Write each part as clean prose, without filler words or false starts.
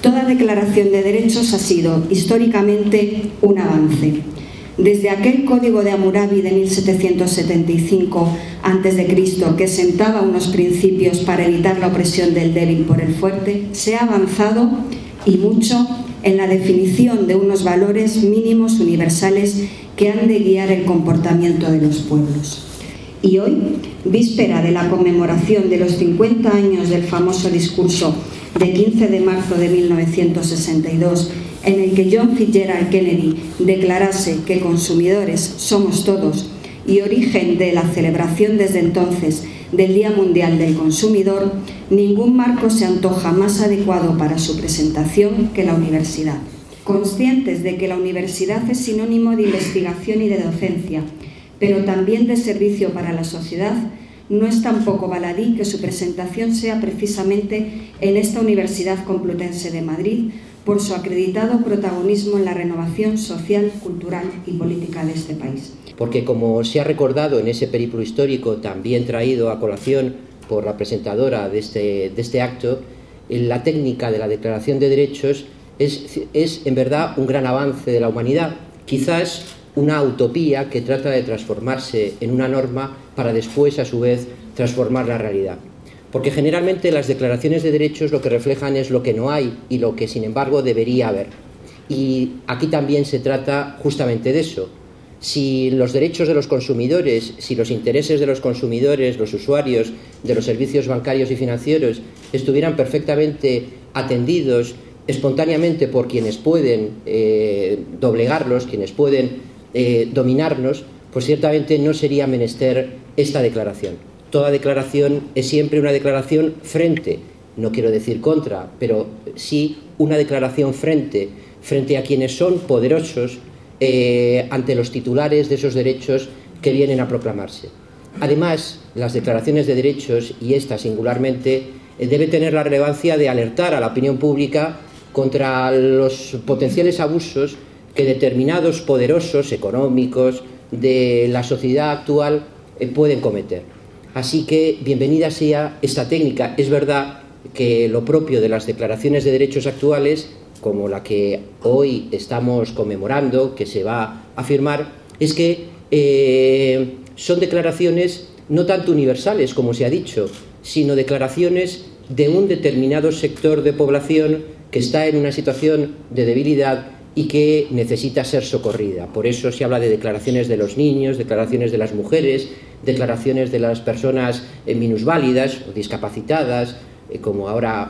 Toda declaración de derechos ha sido históricamente un avance. Desde aquel Código de Hammurabi de 1775 a.C., que sentaba unos principios para evitar la opresión del débil por el fuerte, se ha avanzado y mucho en la definición de unos valores mínimos universales que han de guiar el comportamiento de los pueblos. Y hoy, víspera de la conmemoración de los 50 años del famoso discurso de 15 de marzo de 1962, en el que John Fitzgerald Kennedy declarase que consumidores somos todos y origen de la celebración desde entonces del Día Mundial del Consumidor, ningún marco se antoja más adecuado para su presentación que la universidad. Conscientes de que la universidad es sinónimo de investigación y de docencia, pero también de servicio para la sociedad, no es tampoco baladí que su presentación sea precisamente en esta Universidad Complutense de Madrid, por su acreditado protagonismo en la renovación social, cultural y política de este país. Porque, como se ha recordado en ese periplo histórico también traído a colación por la presentadora de este acto, la técnica de la Declaración de Derechos es en verdad un gran avance de la humanidad, quizás una utopía que trata de transformarse en una norma para después, a su vez, transformar la realidad. Porque generalmente las declaraciones de derechos lo que reflejan es lo que no hay y lo que, sin embargo, debería haber. Y aquí también se trata justamente de eso. Si los derechos de los consumidores, si los intereses de los consumidores, los usuarios de los servicios bancarios y financieros estuvieran perfectamente atendidos espontáneamente por quienes pueden doblegarlos, quienes pueden dominarnos, pues ciertamente no sería menester esta declaración. Toda declaración es siempre una declaración frente, no quiero decir contra, pero sí una declaración frente a quienes son poderosos ante los titulares de esos derechos que vienen a proclamarse. Además, las declaraciones de derechos, y esta singularmente, debe tener la relevancia de alertar a la opinión pública contra los potenciales abusos que determinados poderosos económicos de la sociedad actual pueden cometer. Así que bienvenida sea esta técnica. Es verdad que lo propio de las declaraciones de derechos actuales, como la que hoy estamos conmemorando, que se va a firmar, es que son declaraciones no tanto universales, como se ha dicho, sino declaraciones de un determinado sector de población que está en una situación de debilidad y que necesita ser socorrida. Por eso se habla de declaraciones de los niños, declaraciones de las mujeres, declaraciones de las personas minusválidas o discapacitadas, como ahora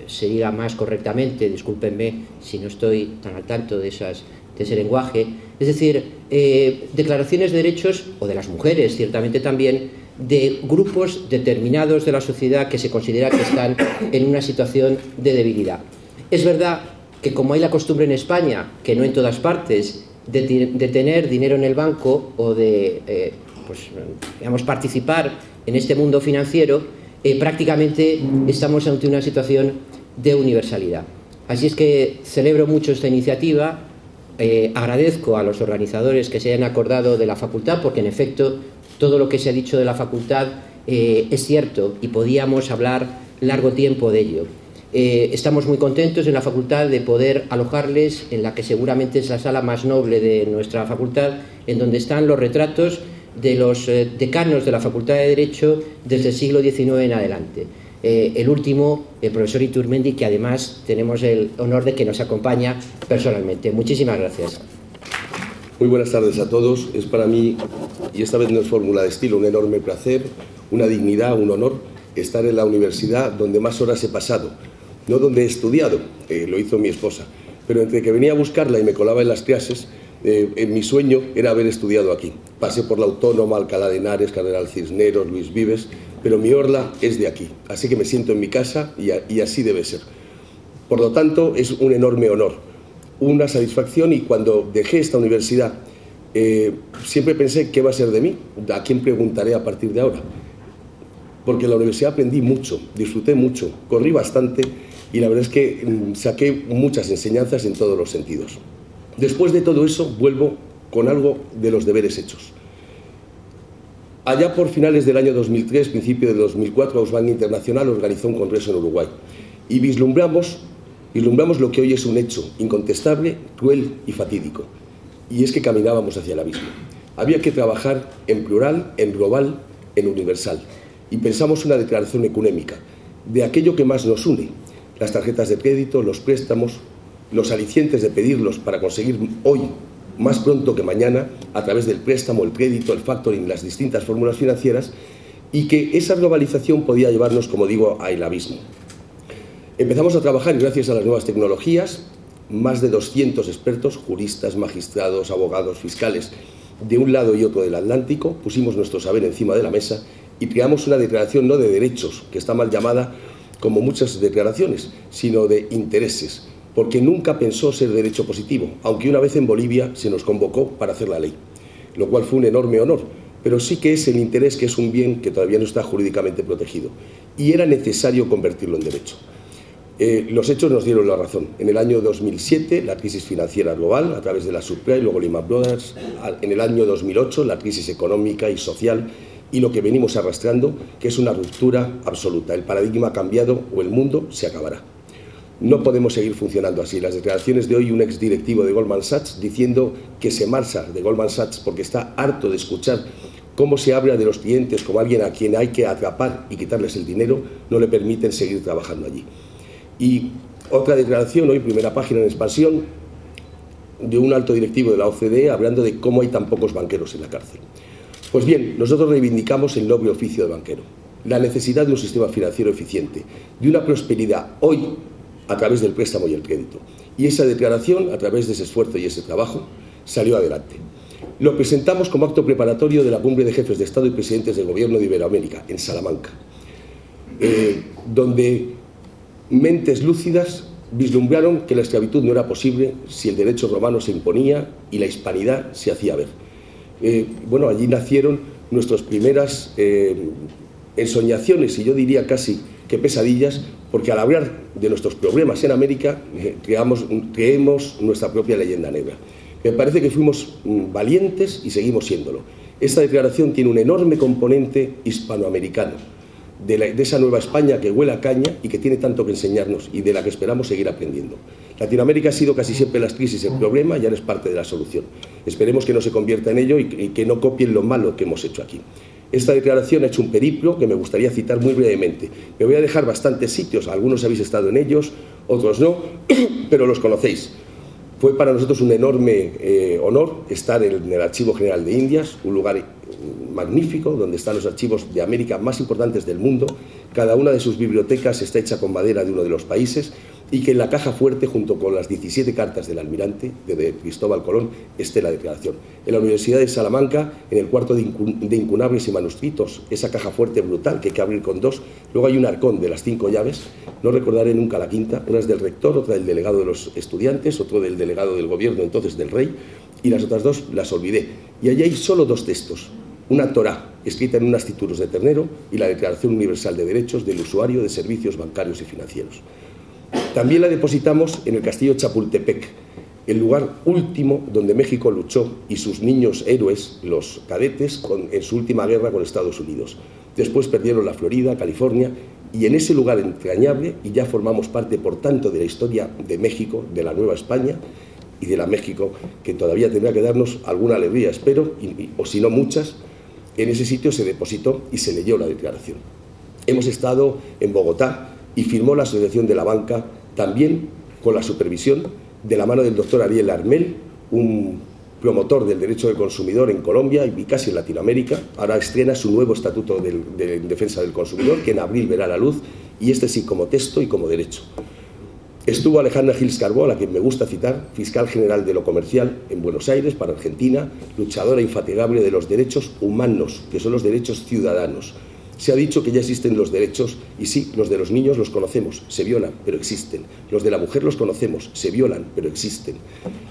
se diga más correctamente, discúlpenme si no estoy tan al tanto de ese lenguaje. Es decir, declaraciones de derechos, o de las mujeres ciertamente también, de grupos determinados de la sociedad que se considera que están en una situación de debilidad. Es verdad que, como hay la costumbre en España, que no en todas partes, de tener dinero en el banco o de participar en este mundo financiero, prácticamente estamos ante una situación de universalidad. Así es que celebro mucho esta iniciativa, agradezco a los organizadores que se hayan acordado de la facultad, porque en efecto todo lo que se ha dicho de la facultad es cierto y podíamos hablar largo tiempo de ello. Estamos muy contentos en la facultad de poder alojarles en la que seguramente es la sala más noble de nuestra facultad, en donde están los retratos de los decanos de la Facultad de Derecho desde el siglo XIX en adelante. El último, el profesor Iturmendi, que además tenemos el honor de que nos acompaña personalmente. Muchísimas gracias. Muy buenas tardes a todos. Es para mí, y esta vez no es fórmula de estilo, un enorme placer, una dignidad, un honor estar en la universidad donde más horas he pasado. No donde he estudiado, lo hizo mi esposa, pero entre que venía a buscarla y me colaba en las clases, mi sueño era haber estudiado aquí. Pasé por la Autónoma, Alcalá de Henares, Cardenal Cisneros, Luis Vives, pero mi orla es de aquí, así que me siento en mi casa y así debe ser. Por lo tanto, es un enorme honor, una satisfacción, y cuando dejé esta universidad siempre pensé qué va a ser de mí, a quién preguntaré a partir de ahora. Porque en la universidad aprendí mucho, disfruté mucho, corrí bastante y la verdad es que saqué muchas enseñanzas en todos los sentidos. Después de todo eso, vuelvo con algo de los deberes hechos. Allá por finales del año 2003, principio de 2004, Ausbank Internacional organizó un congreso en Uruguay y vislumbramos vislumbramos lo que hoy es un hecho incontestable, cruel y fatídico, y es que caminábamos hacia el abismo. Había que trabajar en plural, en global, en universal, y pensamos una declaración ecuménica de aquello que más nos une: las tarjetas de crédito, los préstamos, los alicientes de pedirlos para conseguir hoy, más pronto que mañana, a través del préstamo, el crédito, el factoring, las distintas fórmulas financieras, y que esa globalización podía llevarnos, como digo, al abismo. Empezamos a trabajar y gracias a las nuevas tecnologías, más de 200 expertos, juristas, magistrados, abogados, fiscales, de un lado y otro del Atlántico, pusimos nuestro saber encima de la mesa y creamos una declaración no de derechos, que está mal llamada como muchas declaraciones, sino de intereses, porque nunca pensó ser derecho positivo, aunque una vez en Bolivia se nos convocó para hacer la ley, lo cual fue un enorme honor, pero sí que es el interés, que es un bien que todavía no está jurídicamente protegido, y era necesario convertirlo en derecho. Los hechos nos dieron la razón. En el año 2007, la crisis financiera global, a través de la subprime, luego Lehman Brothers. En el año 2008, la crisis económica y social, y lo que venimos arrastrando, que es una ruptura absoluta. El paradigma ha cambiado o el mundo se acabará. No podemos seguir funcionando así. Las declaraciones de hoy, un exdirectivo de Goldman Sachs diciendo que se marcha de Goldman Sachs porque está harto de escuchar cómo se habla de los clientes como alguien a quien hay que atrapar y quitarles el dinero, no le permiten seguir trabajando allí. Y otra declaración, hoy primera página en Expansión, de un alto directivo de la OCDE hablando de cómo hay tan pocos banqueros en la cárcel. Pues bien, nosotros reivindicamos el noble oficio de banquero, la necesidad de un sistema financiero eficiente, de una prosperidad hoy a través del préstamo y el crédito. Y esa declaración, a través de ese esfuerzo y ese trabajo, salió adelante. Lo presentamos como acto preparatorio de la cumbre de jefes de Estado y presidentes del Gobierno de Iberoamérica, en Salamanca, donde mentes lúcidas vislumbraron que la esclavitud no era posible si el derecho romano se imponía y la hispanidad se hacía ver. Bueno, allí nacieron nuestras primeras ensoñaciones, y yo diría casi que pesadillas, porque al hablar de nuestros problemas en América creemos nuestra propia leyenda negra. Me parece que fuimos valientes y seguimos siéndolo. Esta declaración tiene un enorme componente hispanoamericano, de esa nueva España que huele a caña y que tiene tanto que enseñarnos y de la que esperamos seguir aprendiendo. Latinoamérica ha sido casi siempre las crisis el problema y ahora es parte de la solución. Esperemos que no se convierta en ello y que no copien lo malo que hemos hecho aquí. Esta declaración ha hecho un periplo que me gustaría citar muy brevemente. Me voy a dejar bastantes sitios, algunos habéis estado en ellos, otros no, pero los conocéis. Fue para nosotros un enorme honor estar en el Archivo General de Indias, un lugar magnífico donde están los archivos de América más importantes del mundo. Cada una de sus bibliotecas está hecha con madera de uno de los países, y que en la caja fuerte, junto con las 17 cartas del almirante de Cristóbal Colón, esté la declaración. En la Universidad de Salamanca, en el cuarto de incunables y manuscritos, esa caja fuerte brutal que hay que abrir con dos. Luego hay un arcón de las 5 llaves, no recordaré nunca la quinta, una es del rector, otra del delegado de los estudiantes, otro del delegado del gobierno, entonces del rey, y las otras dos las olvidé. Y allí hay solo 2 textos, una Torá, escrita en unas títulos de ternero, y la Declaración Universal de Derechos del Usuario de Servicios Bancarios y Financieros. También la depositamos en el castillo Chapultepec, el lugar último donde México luchó y sus niños héroes, los cadetes, en su última guerra con Estados Unidos. Después perdieron la Florida, California, y en ese lugar entrañable, y ya formamos parte, por tanto, de la historia de México, de la Nueva España y de la México, que todavía tendrá que darnos alguna alegría, espero, o si no muchas. En ese sitio se depositó y se leyó la declaración. Hemos estado en Bogotá y firmó la Asociación de la Banca, también con la supervisión de la mano del doctor Ariel Armel, un promotor del derecho del consumidor en Colombia y casi en Latinoamérica. Ahora estrena su nuevo Estatuto de Defensa del Consumidor, que en abril verá la luz, y este sí como texto y como derecho. Estuvo Alejandra Gils Carbó, a la que me gusta citar, fiscal general de lo comercial en Buenos Aires para Argentina, luchadora infatigable de los derechos humanos, que son los derechos ciudadanos. Se ha dicho que ya existen los derechos, y sí, los de los niños los conocemos, se violan, pero existen. Los de la mujer los conocemos, se violan, pero existen.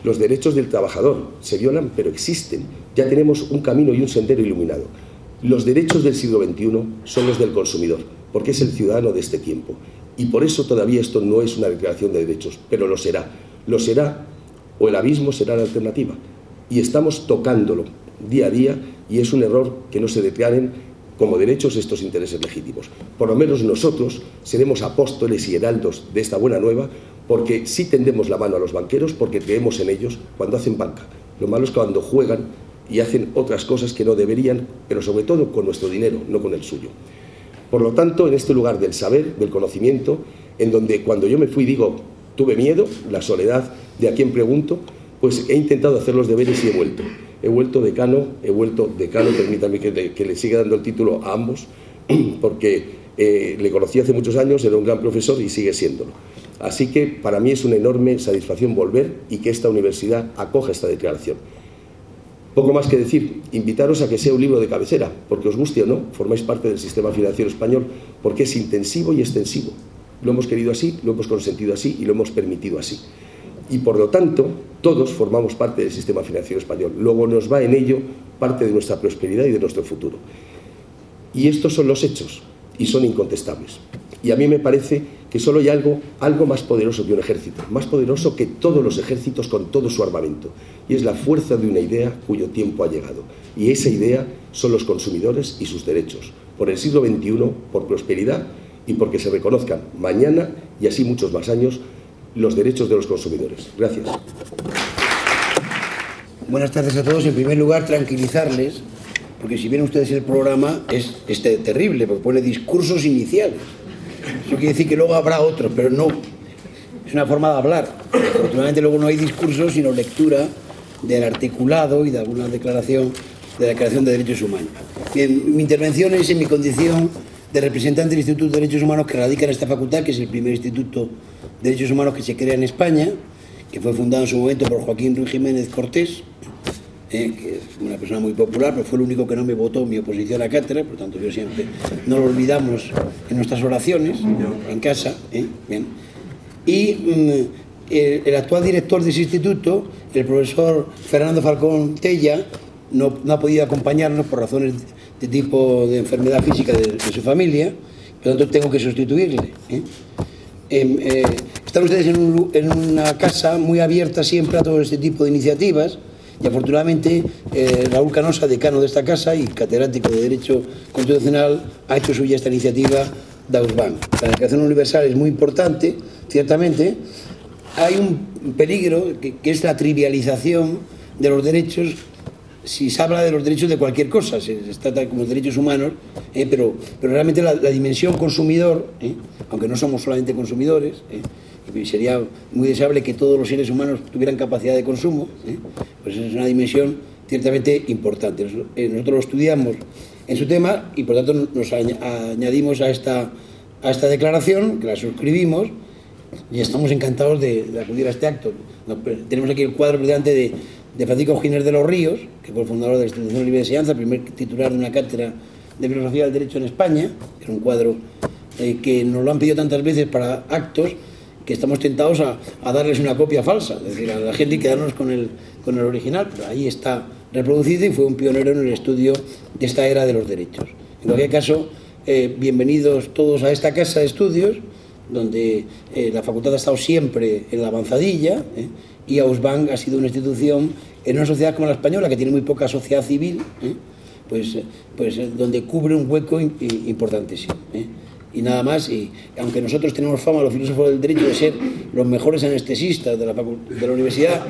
Los derechos del trabajador se violan, pero existen. Ya tenemos un camino y un sendero iluminado. Los derechos del siglo XXI son los del consumidor, porque es el ciudadano de este tiempo. Y por eso todavía esto no es una declaración de derechos, pero lo será. Lo será, o el abismo será la alternativa. Y estamos tocándolo día a día, y es un error que no se declaren como derechos estos intereses legítimos. Por lo menos nosotros seremos apóstoles y heraldos de esta buena nueva, porque sí tendemos la mano a los banqueros porque creemos en ellos cuando hacen banca. Lo malo es cuando juegan y hacen otras cosas que no deberían, pero sobre todo con nuestro dinero, no con el suyo. Por lo tanto, en este lugar del saber, del conocimiento, en donde cuando yo me fui digo, tuve miedo, la soledad de a quién pregunto, pues he intentado hacer los deberes y he vuelto. He vuelto decano, permítame que le siga dando el título a ambos, porque le conocí hace muchos años, era un gran profesor y sigue siéndolo. Así que para mí es una enorme satisfacción volver y que esta universidad acoja esta declaración. Poco más que decir, invitaros a que sea un libro de cabecera, porque os guste o no, formáis parte del sistema financiero español, porque es intensivo y extensivo. Lo hemos querido así, lo hemos consentido así y lo hemos permitido así. Y por lo tanto, todos formamos parte del sistema financiero español. Luego nos va en ello parte de nuestra prosperidad y de nuestro futuro. Y estos son los hechos, y son incontestables. Y a mí me parece que solo hay algo más poderoso que un ejército, más poderoso que todos los ejércitos con todo su armamento, y es la fuerza de una idea cuyo tiempo ha llegado. Y esa idea son los consumidores y sus derechos, por el siglo XXI, por prosperidad y porque se reconozcan mañana y así muchos más años los derechos de los consumidores. Gracias. Buenas tardes a todos. En primer lugar, tranquilizarles, porque si ven ustedes el programa es terrible, porque pone discursos iniciales. Eso quiere decir que luego habrá otros, pero no. Es una forma de hablar. Afortunadamente luego no hay discursos, sino lectura del articulado y de alguna declaración de la Declaración de Derechos Humanos. Bien, mi intervención es en mi condición de representante del Instituto de Derechos Humanos que radica en esta facultad, que es el primer instituto de derechos humanos que se crea en España, que fue fundado en su momento por Joaquín Ruiz Jiménez Cortés, que es una persona muy popular, pero fue el único que no me votó mi oposición a la cátedra, por tanto yo siempre no lo olvidamos en nuestras oraciones, en casa. Bien. Y el actual director de ese instituto, el profesor Fernando Falcón Tella, no ha podido acompañarnos por razones de tipo de enfermedad física de su familia, por lo tanto tengo que sustituirle. Están ustedes en una casa muy abierta siempre a todo este tipo de iniciativas, y afortunadamente Raúl Canosa, decano de esta casa y catedrático de Derecho Constitucional, ha hecho suya esta iniciativa de Ausbank. La Declaración Universal es muy importante, ciertamente. Hay un peligro que es la trivialización de los derechos. Si se habla de los derechos de cualquier cosa, se trata como derechos humanos, pero realmente la dimensión consumidor, aunque no somos solamente consumidores, sería muy deseable que todos los seres humanos tuvieran capacidad de consumo, pues es una dimensión ciertamente importante. Nosotros lo estudiamos en su tema y por tanto nos añadimos a esta declaración, que la suscribimos, y estamos encantados de acudir a este acto. Tenemos aquí el cuadro delante de Francisco Giner de los Ríos, que fue el fundador de la Institución Libre de Enseñanza, primer titular de una cátedra de Filosofía del Derecho en España, que era un cuadro que nos lo han pedido tantas veces para actos, que estamos tentados a darles una copia falsa, es decir, a la gente y quedarnos con el original, pero ahí está reproducido y fue un pionero en el estudio de esta era de los derechos. En cualquier caso, bienvenidos todos a esta casa de estudios, donde la facultad ha estado siempre en la avanzadilla, y Ausbank ha sido una institución en una sociedad como la española, que tiene muy poca sociedad civil, pues donde cubre un hueco importantísimo. Y nada más, y aunque nosotros tenemos fama, los filósofos del derecho, de ser los mejores anestesistas de la universidad,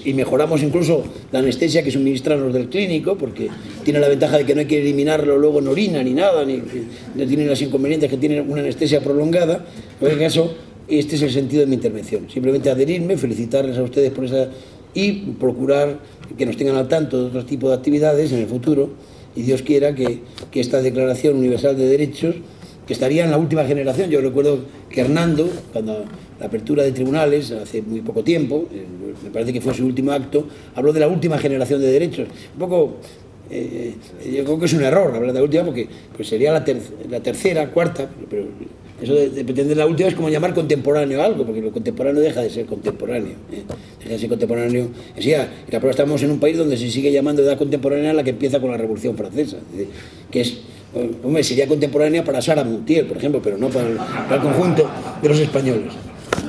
y mejoramos incluso la anestesia que suministran los del clínico, porque tiene la ventaja de que no hay que eliminarlo luego en orina ni nada, ni no tienen los inconvenientes que tiene una anestesia prolongada. En cualquier caso, este es el sentido de mi intervención. Simplemente adherirme, felicitarles a ustedes por esa y procurar que nos tengan al tanto de otros tipos de actividades en el futuro, y Dios quiera que esta Declaración Universal de Derechos, que estaría en la última generación. Yo recuerdo que Hernando, cuando la apertura de tribunales, hace muy poco tiempo, me parece que fue su último acto, habló de la última generación de derechos. Un poco, yo creo que es un error hablar de la última, porque pues sería la tercera, cuarta, pero eso de pretender la última es como llamar contemporáneo a algo, porque lo contemporáneo deja de ser contemporáneo. Deja de ser contemporáneo. Y pero estamos en un país donde se sigue llamando edad contemporánea la que empieza con la Revolución Francesa, que es... Hombre, sería contemporánea para Sara Montiel, por ejemplo, pero no para el conjunto de los españoles.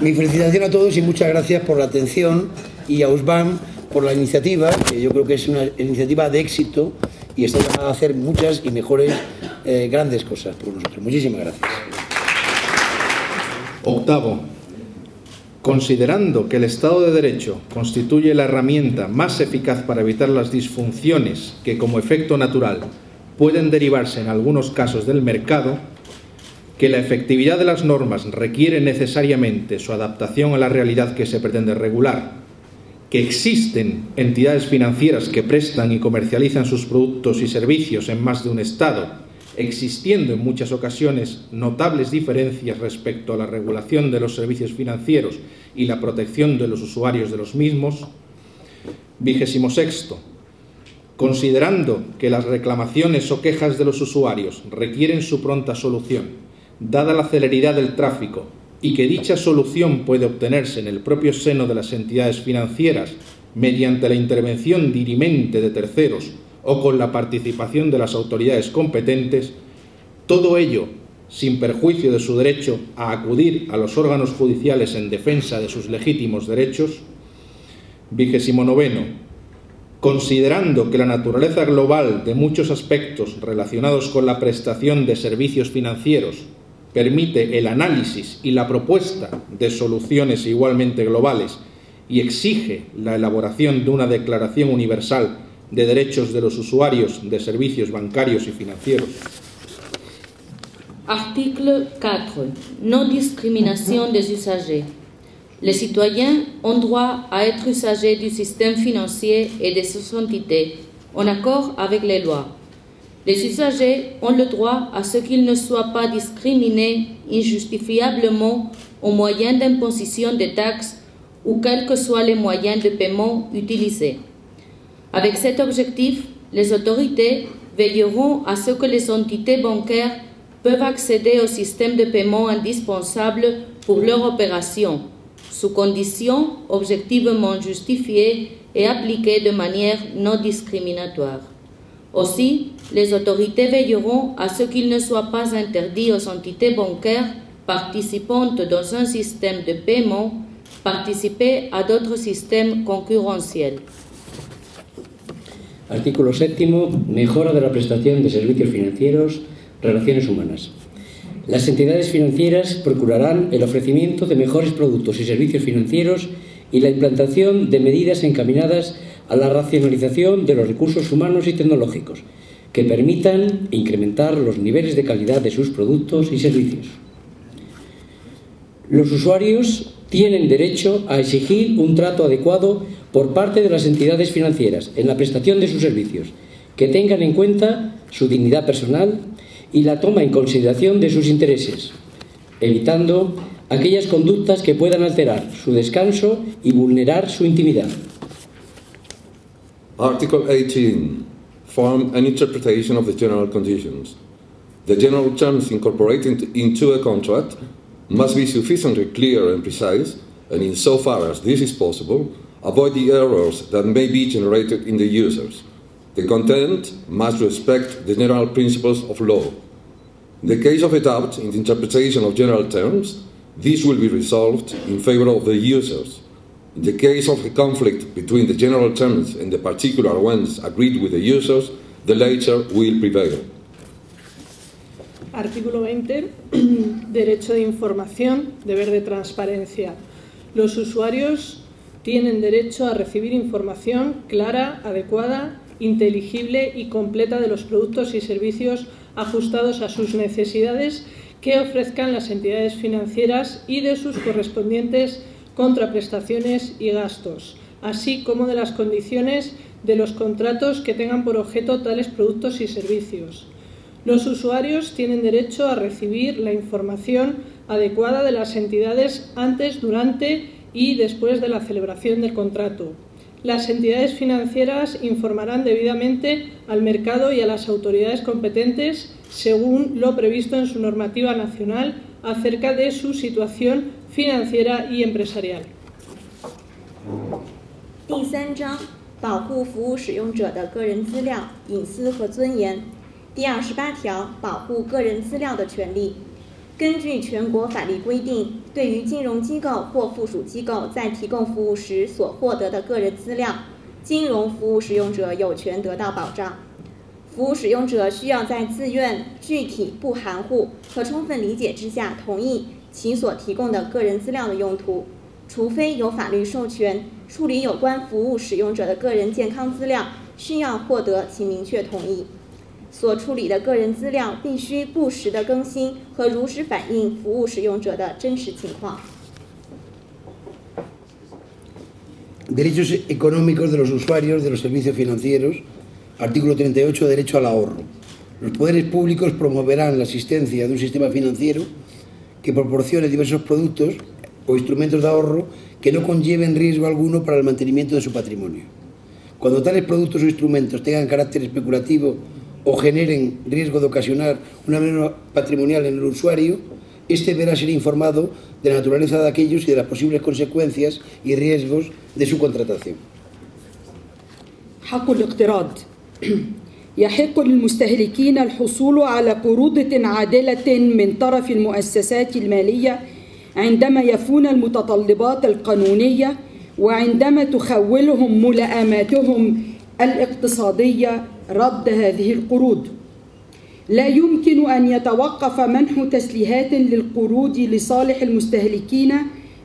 Mi felicitación a todos y muchas gracias por la atención, y a Ausbank por la iniciativa, que yo creo que es una iniciativa de éxito y está llamada a hacer muchas y mejores grandes cosas por nosotros. Muchísimas gracias. Octavo, Considerando que el Estado de Derecho constituye la herramienta más eficaz para evitar las disfunciones que, como efecto natural, pueden derivarse en algunos casos del mercado, que la efectividad de las normas requiere necesariamente su adaptación a la realidad que se pretende regular, que existen entidades financieras que prestan y comercializan sus productos y servicios en más de un Estado, existiendo en muchas ocasiones notables diferencias respecto a la regulación de los servicios financieros y la protección de los usuarios de los mismos. 26. Considerando que las reclamaciones o quejas de los usuarios requieren su pronta solución, dada la celeridad del tráfico, y que dicha solución puede obtenerse en el propio seno de las entidades financieras mediante la intervención dirimente de terceros o con la participación de las autoridades competentes, todo ello sin perjuicio de su derecho a acudir a los órganos judiciales en defensa de sus legítimos derechos. 29. Considerando que la naturaleza global de muchos aspectos relacionados con la prestación de servicios financieros permite el análisis y la propuesta de soluciones igualmente globales y exige la elaboración de una declaración universal de derechos de los usuarios de servicios bancarios y financieros. Article 4. Non-discrimination des usagers. Les citoyens ont droit à être usagers du système financier et de ses entités, en accord avec les lois. Les usagers ont le droit à ce qu'ils ne soient pas discriminés injustifiablement au moyen d'imposition de taxes ou quels que soient les moyens de paiement utilisés. Avec cet objectif, les autorités veilleront à ce que les entités bancaires peuvent accéder au système de paiement indispensable pour leur opération, sous conditions objectivement justifiées et appliquées de manière non discriminatoire. Aussi, les autorités veilleront à ce qu'il ne soit pas interdit aux entités bancaires participantes dans un système de paiement participer à d'autres systèmes concurrentiels. Artículo 7. Mejora de la prestación de servicios financieros, relaciones humanas. Las entidades financieras procurarán el ofrecimiento de mejores productos y servicios financieros y la implantación de medidas encaminadas a la racionalización de los recursos humanos y tecnológicos que permitan incrementar los niveles de calidad de sus productos y servicios. Los usuarios tienen derecho a exigir un trato adecuado por parte de las entidades financieras en la prestación de sus servicios, que tengan en cuenta su dignidad personal y la toma en consideración de sus intereses, evitando aquellas conductas que puedan alterar su descanso y vulnerar su intimidad. Article 18. Form and interpretation of the general conditions. The general terms incorporated into a contract must be sufficiently clear and precise, and insofar as this is possible, avoid the errors that may be generated in the users. The content must respect the general principles of law. In the case of a doubt in the interpretation of general terms, this will be resolved in favor of the users. In the case of a conflict between the general terms and the particular ones agreed with the users, the latter will prevail. Artículo 20. Derecho de información, deber de transparencia. Los usuarios tienen derecho a recibir información clara, adecuada, inteligible y completa de los productos y servicios ajustados a sus necesidades que ofrezcan las entidades financieras y de sus correspondientes contraprestaciones y gastos, así como de las condiciones de los contratos que tengan por objeto tales productos y servicios. Los usuarios tienen derecho a recibir la información adecuada de las entidades antes, durante y después de la celebración del contrato. Las entidades financieras informarán debidamente al mercado y a las autoridades competentes, según lo previsto en su normativa nacional, acerca de su situación financiera y empresarial. 第3章保护服务使用者的个人资料、隐私和尊严。第28条保护个人资料的权利。根据全国法律规定，对于金融机构或附属机构在提供服务时所获得的个人资料，金融服务使用者有权得到保障。服务使用者需要在自愿、具体、不含糊和充分理解之下同意其所提供的个人资料的用途。除非有法律授权，处理有关服务使用者的个人健康资料需要获得其明确同意。所处理的个人资料必须不时地更新和如实反映服务使用者的真实情况。Derechos económicos de los usuarios de los servicios financieros. Artículo 38, derecho al ahorro. Los poderes públicos promoverán la existencia de un sistema financiero que proporcione diversos productos o instrumentos de ahorro que no conlleven riesgo alguno para el mantenimiento de su patrimonio. Cuando tales productos o instrumentos tengan carácter especulativo o generen riesgo de ocasionar una merma patrimonial en el usuario, este deberá ser informado de la naturaleza de aquellos y de las posibles consecuencias y riesgos de su contratación. حق الاقتراض. يحق للمستهلكين الحصول على قروض عادلة من طرف المؤسسات المالية عندما يفون المتطلبات القانونية وعندما تخولهم ملائماتهم الاقتصادية رد هذه القروض. لا يمكن أن يتوقف منح تسليهات للقروض لصالح المستهلكين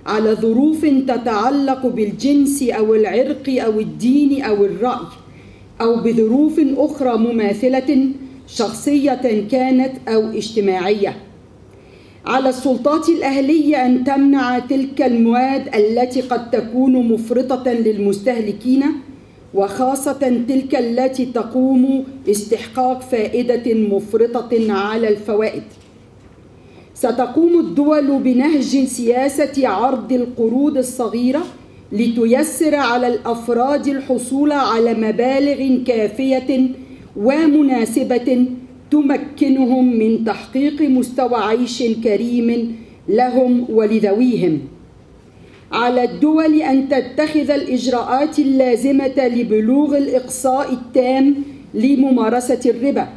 على ظروف تتعلق بالجنس أو العرق أو الدين أو الرأي أو بظروف أخرى مماثلة شخصية كانت أو اجتماعية. على السلطات الأهلية أن تمنع تلك المواد التي قد تكون مفرطة للمستهلكين وخاصة تلك التي تقوم باستحقاق فائدة مفرطة على الفوائد. ستقوم الدول بنهج سياسة عرض القروض الصغيرة لتيسر على الأفراد الحصول على مبالغ كافية ومناسبة تمكنهم من تحقيق مستوى عيش كريم لهم ولذويهم. على الدول أن تتخذ الإجراءات اللازمة لبلوغ الإقصاء التام لممارسة الربا،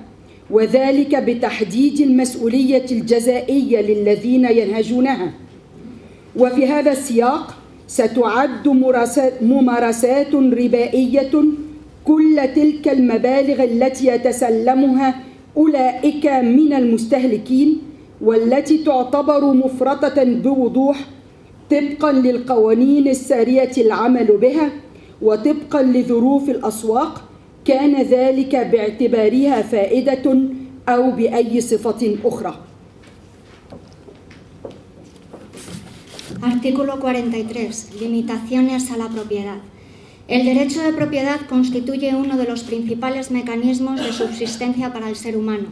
وذلك بتحديد المسؤولية الجزائية للذين ينهجونها. وفي هذا السياق ستعد ممارسات ربائية كل تلك المبالغ التي يتسلمها أولئك من المستهلكين والتي تعتبر مفرطة بوضوح طبقا للقوانين السارية العمل بها وطبقا لظروف الأسواق، كان ذلك باعتبارها فائدة أو بأي صفة أخرى. Artículo 43. Limitaciones a la propiedad. El derecho de propiedad constituye uno de los principales mecanismos de subsistencia para el ser humano.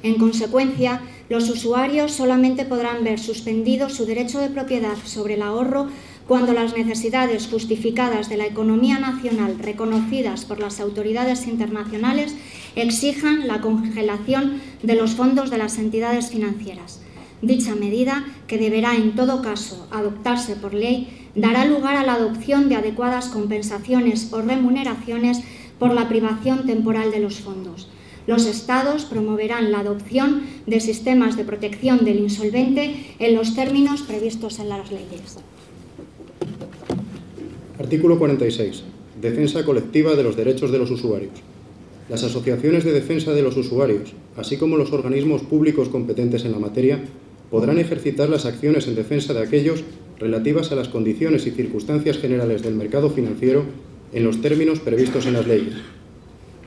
En consecuencia, los usuarios solamente podrán ver suspendido su derecho de propiedad sobre el ahorro cuando las necesidades justificadas de la economía nacional reconocidas por las autoridades internacionales exijan la congelación de los fondos de las entidades financieras. Dicha medida, que deberá en todo caso adoptarse por ley, dará lugar a la adopción de adecuadas compensaciones o remuneraciones por la privación temporal de los fondos. Los Estados promoverán la adopción de sistemas de protección del insolvente en los términos previstos en las leyes. Artículo 46. Defensa colectiva de los derechos de los usuarios. Las asociaciones de defensa de los usuarios, así como los organismos públicos competentes en la materia, podrán ejercitar las acciones en defensa de aquellos relativas a las condiciones y circunstancias generales del mercado financiero en los términos previstos en las leyes.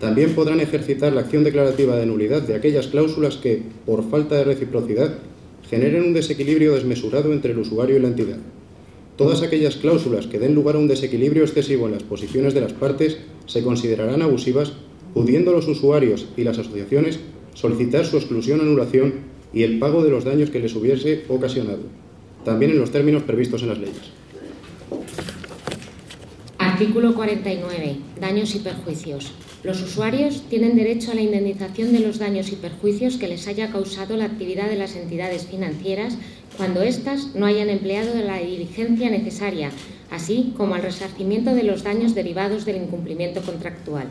También podrán ejercitar la acción declarativa de nulidad de aquellas cláusulas que, por falta de reciprocidad, generen un desequilibrio desmesurado entre el usuario y la entidad. Todas aquellas cláusulas que den lugar a un desequilibrio excesivo en las posiciones de las partes se considerarán abusivas, pudiendo los usuarios y las asociaciones solicitar su exclusión o anulación y el pago de los daños que les hubiese ocasionado, también en los términos previstos en las leyes. Artículo 49. Daños y perjuicios. Los usuarios tienen derecho a la indemnización de los daños y perjuicios que les haya causado la actividad de las entidades financieras cuando éstas no hayan empleado la diligencia necesaria, así como al resarcimiento de los daños derivados del incumplimiento contractual.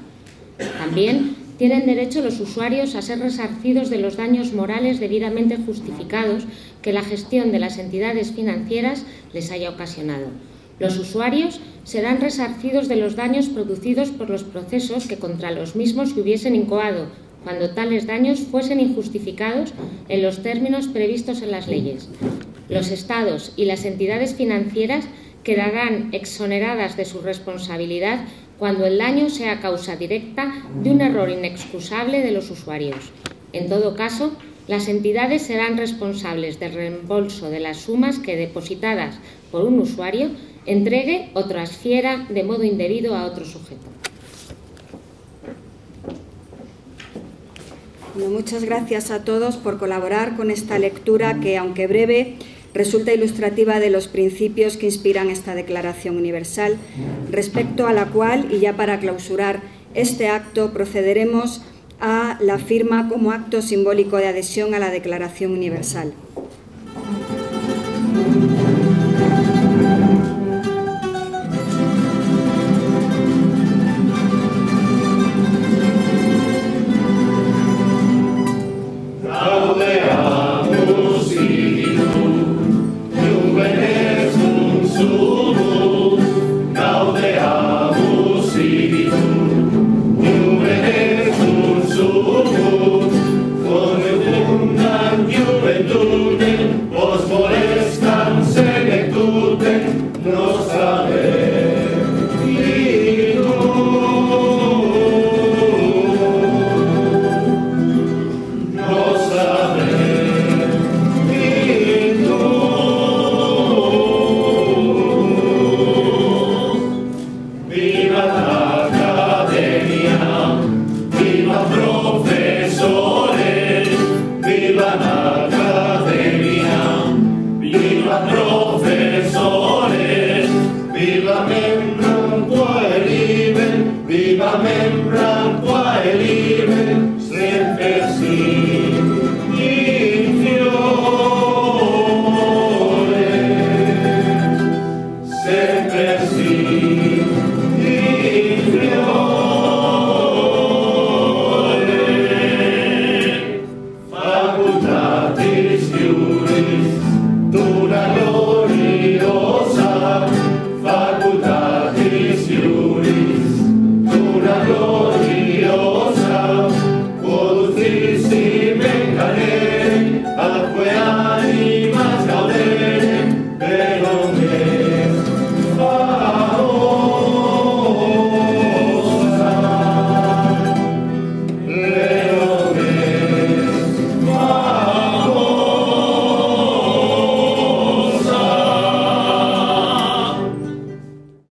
También tienen derecho los usuarios a ser resarcidos de los daños morales debidamente justificados que la gestión de las entidades financieras les haya ocasionado. Los usuarios serán resarcidos de los daños producidos por los procesos que contra los mismos se hubiesen incoado, cuando tales daños fuesen injustificados en los términos previstos en las leyes. Los Estados y las entidades financieras quedarán exoneradas de su responsabilidad cuando el daño sea causa directa de un error inexcusable de los usuarios. En todo caso, las entidades serán responsables del reembolso de las sumas que, depositadas por un usuario, entregue o transfiera de modo indebido a otro sujeto. Bueno, muchas gracias a todos por colaborar con esta lectura que, aunque breve, resulta ilustrativa de los principios que inspiran esta Declaración Universal, respecto a la cual, y ya para clausurar este acto, procederemos a la firma como acto simbólico de adhesión a la Declaración Universal.